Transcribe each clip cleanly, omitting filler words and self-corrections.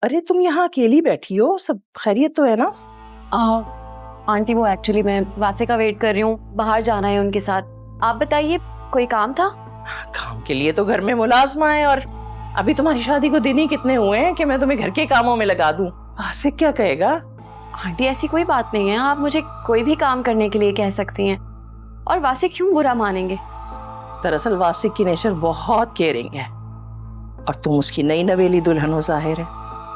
अरे तुम यहाँ अकेली बैठी हो, सब खैरियत तो है ना? आंटी वो एक्चुअली मैं वासे का वेट कर रही हूँ, बाहर जाना है उनके साथ। आप बताइए, कोई काम था? काम के लिए तो घर में मुलाजमा है, और अभी तुम्हारी शादी को दिन ही कितने हुए हैं कि मैं तुम्हें घर के कामों में लगा दूं। आसिक क्या कहेगा? आंटी ऐसी कोई बात नहीं है, आप मुझे कोई भी काम करने के लिए कह सकती हैं। और वासे क्यों बुरा मानेंगे? दरअसल वासिक की नेचर बहुत केयरिंग है, और तुम उसकी नई नवेली दुल्हन हो जाहिर है,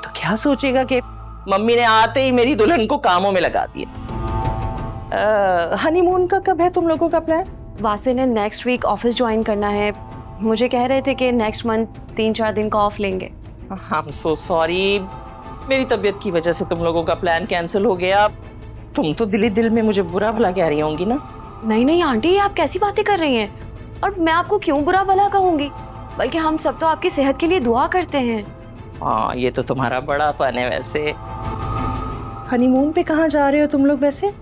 तो क्या सोचेगा कि मम्मी ने आते ही मेरी दुल्हन को कामों में लगा दिया। हनीमून का कब है तुम लोगों का प्लान? वासे ने नेक्स्ट वीक ऑफिस ज्वाइन करना है, मुझे कह रहे थे कि नेक्स्ट मंथ 3-4 दिन का ऑफ लेंगे। आई एम सो सॉरी, मेरी तबीयत की वजह से तुम लोगों का प्लान कैंसिल हो गया। तुम तो दिल ही दिल में मुझे बुरा भला कह रही होंगी ना? नहीं नहीं आंटी, आप कैसी बातें कर रही हैं? और मैं आपको क्यों बुरा भला कहूंगी, बल्कि हम सब तो आपकी सेहत के लिए दुआ करते हैं। हाँ, ये तो तुम्हारा बड़ापन है। वैसे हनीमून पे कहाँ जा रहे हो तुम लोग वैसे?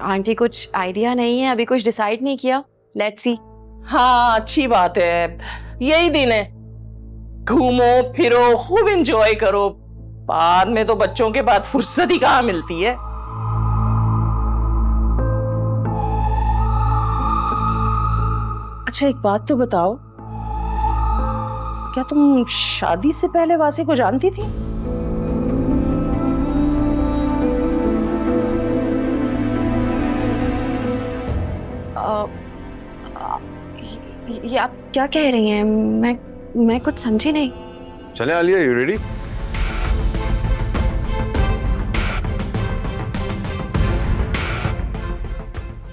आंटी कुछ आइडिया नहीं है, अभी कुछ डिसाइड नहीं किया, लेट्स सी। हाँ, अच्छी बात है, यही दिन है, घूमो फिरो, खूब एंजॉय करो। बाद में तो बच्चों के बाद फुर्सत ही कहाँ मिलती है। अच्छा एक बात तो बताओ, क्या तुम शादी से पहले वासे को जानती थी? ये आप क्या कह रही हैं? मैं कुछ समझी नहीं। चले आलिया, यू रेडी?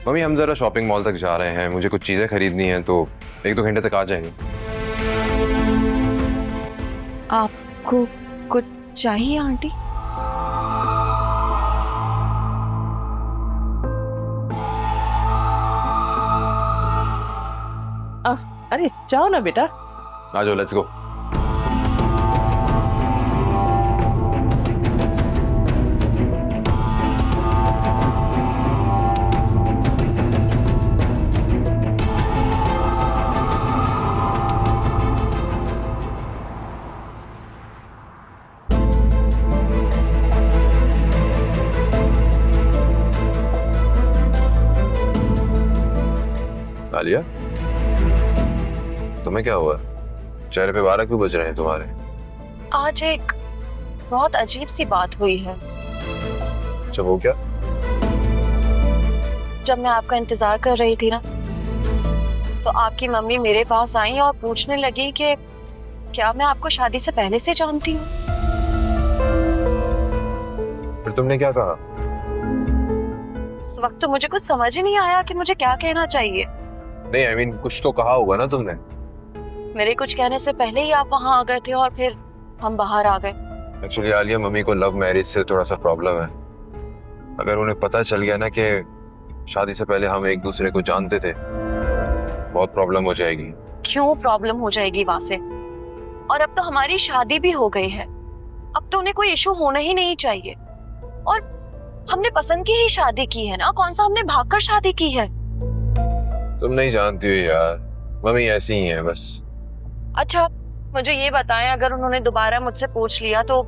मम्मी हम जरा शॉपिंग मॉल तक जा रहे हैं, मुझे कुछ चीजें खरीदनी है, तो 1-2 घंटे तक आ जाएंगे। आपको कुछ चाहिए आंटी? अरे जाओ ना बेटा। आ जाओ, लेट्स गो। आलिया, तुम्हें क्या हुआ? चेहरे पे 12 क्यों बज रहे हैं तुम्हारे? आज एक बहुत अजीब सी बात हुई है। अच्छा, वो क्या? जब मैं आपका इंतजार कर रही थी ना, तो आपकी मम्मी मेरे पास आई और पूछने लगी कि क्या मैं आपको शादी से पहले से जानती हूँ। फिर तुमने क्या कहा? उस वक्त तो मुझे कुछ समझ ही नहीं आया कि मुझे क्या कहना चाहिए। नहीं, I mean, कुछ तो कहा होगा ना तुमने। मेरे कुछ कहने से पहले ही आप वहां आ गए थे और फिर हम बाहर आ गए। एक्चुअली आलिया, मम्मी को लव मैरिज से थोड़ा सा प्रॉब्लम है। अगर उन्हें पता चल गया ना कि शादी से पहले हम एक दूसरे को जानते थे, बहुत प्रॉब्लम हो जाएगी। क्यों प्रॉब्लम हो जाएगी वासे? और अब तो हमारी शादी भी हो गई है, अब तो उन्हें कोई इशू होना ही नहीं चाहिए। और हमने पसंद की ही शादी की है ना, कौन सा हमने भागकर शादी की है। तुम नहीं जानती हो यार, मम्मी ऐसी ही है बस। अच्छा मुझे ये बताएं, अगर उन्होंने दोबारा मुझसे पूछ लिया तो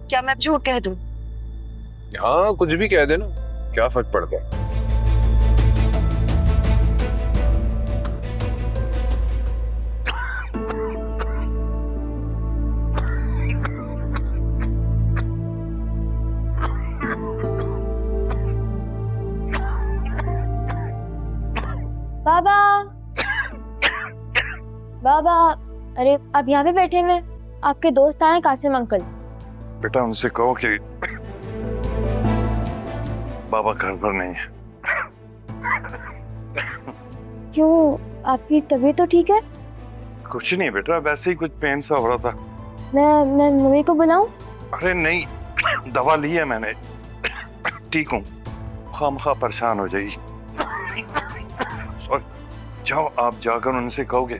क्या मैं झूठ कह दूं? हाँ, कुछ भी कह देना, क्या फर्क पड़ता है। बाबा बाबा, अरे आप यहाँ पे बैठे हुए, आपके दोस्त आए कासिम अंकल। बेटा उनसे कहो कि बाबा घर पर नहीं है। क्यों, आपकी तबीयत तो ठीक है? कुछ नहीं बेटा, वैसे ही कुछ पेन सा हो रहा था। मैं मम्मी को बुलाऊं? अरे नहीं, दवा ली है मैंने, ठीक हूँ। खामखा परेशान हो जाएगी। और जाओ, आप जाकर उनसे कहोगे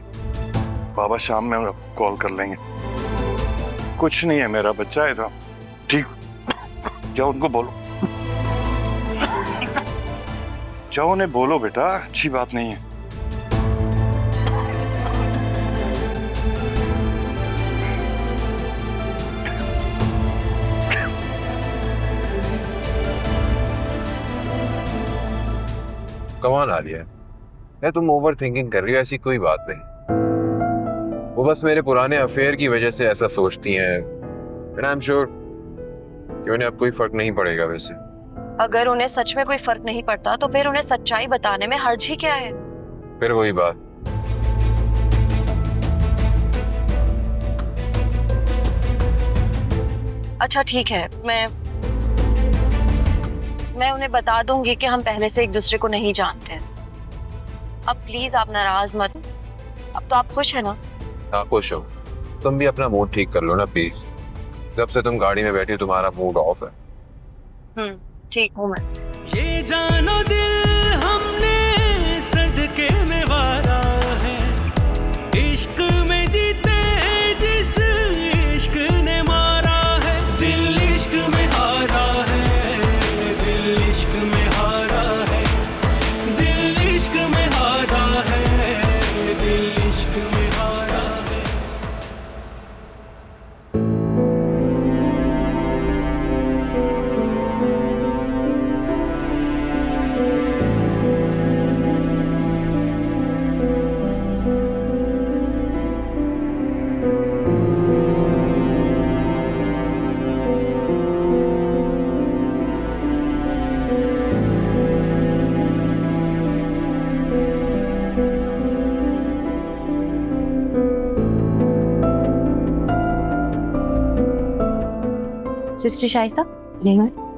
बाबा शाम में कॉल कर लेंगे। कुछ नहीं है, मेरा बच्चा है तो ठीक। जाओ उनको बोलो, जाओ उन्हें बोलो बेटा, अच्छी बात नहीं है। कमाल आ लिया है, तुम ओवर थिंकिंग कर रही हो, ऐसी कोई बात नहीं। वो बस मेरे पुराने अफेयर की वजह से ऐसा सोचती हैं, एंड आई एम श्योर कि उन्हें अब कोई फर्क नहीं पड़ेगा। वैसे अगर उन्हें सच में कोई फर्क नहीं पड़ता तो फिर उन्हें सच्चाई बताने में हर्ज ही क्या है? फिर वही बात, अच्छा ठीक है, मैं उन्हें बता दूंगी कि हम पहले से एक दूसरे को नहीं जानते हैं। अब प्लीज आप नाराज मत, अब तो आप खुश है ना? हाँ खुश हो। तुम भी अपना मूड ठीक कर लो ना प्लीज, जब से तुम गाड़ी में बैठी हो तुम्हारा मूड ऑफ है। ठीक हूँ मैं। ये जानो दिल हमने सदके में वारा है, इश्क में जीते हैं जिस इश्क ने मारा है। दिल इश्क में हारा है, दिल इश्क में हारा है, दिल इश्क में हारा है, दिल इश्क में हारा है। सिस्टर शाइस्ता,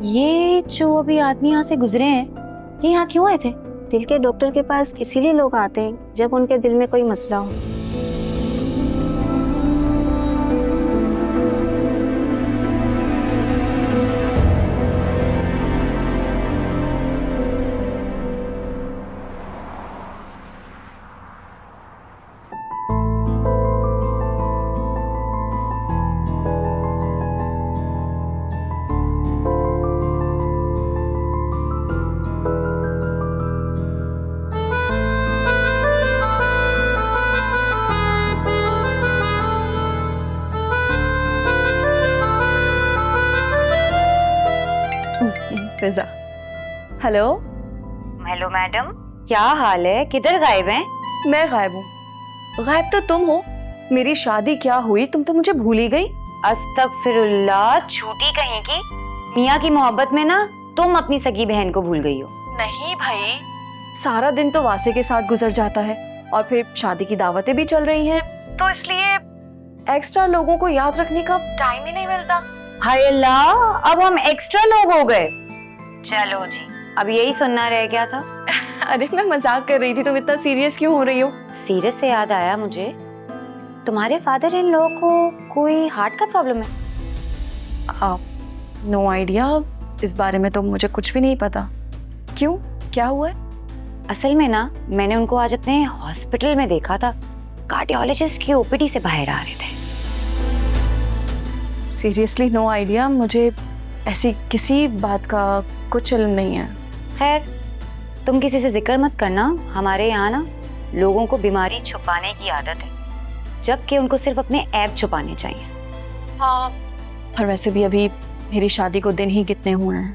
ये जो अभी आदमी यहाँ से गुजरे हैं, ये यहाँ क्यों आए थे? दिल के डॉक्टर के पास इसीलिए लोग आते हैं जब उनके दिल में कोई मसला हो। फिजा। हेलो। हेलो मैडम, क्या हाल है? किधर गायब हैं? मैं गायब हूँ? गायब तो तुम हो। मेरी शादी क्या हुई, तुम तो मुझे भूल ही गई। अस्तगफिरुल्लाह, झूठी कहेगी। मियाँ की मोहब्बत में ना तुम अपनी सगी बहन को भूल गई हो। नहीं भाई, सारा दिन तो वासे के साथ गुजर जाता है और फिर शादी की दावतें भी चल रही हैं, तो इसलिए एक्स्ट्रा लोगों को याद रखने का टाइम ही नहीं मिलता। हाय अल्लाह, अब हम एक्स्ट्रा लोग हो गए। चलो जी, अब यही सुनना रह गया था। अरे मैं मजाक कर रही थी, तुम इतना सीरियस क्यों हो रही हो? सीरियस से याद आया मुझे, तुम्हारे फादर इन लॉ को कोई हार्ट का प्रॉब्लम है? नो आइडिया, इस बारे में तो मुझे कुछ भी नहीं पता। क्यों, क्या हुआ है? असल में ना, मैंने उनको आज अपने हॉस्पिटल में देखा था, कार्डियोलॉजिस्ट की ओपीडी से बाहर आ रहे थे। सीरियसली नो आइडिया, मुझे ऐसी किसी बात का कुछ इल्म नहीं है। खैर, तुम किसी से जिक्र मत करना। हमारे यहाँ ना लोगों को बीमारी छुपाने की आदत है, जबकि उनको सिर्फ अपने ऐब छुपाने चाहिए। हाँ, और वैसे भी अभी मेरी शादी को दिन ही कितने हुए हैं।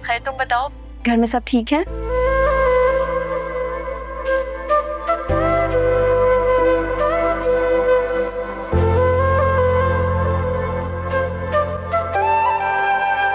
खैर तुम बताओ, घर में सब ठीक है?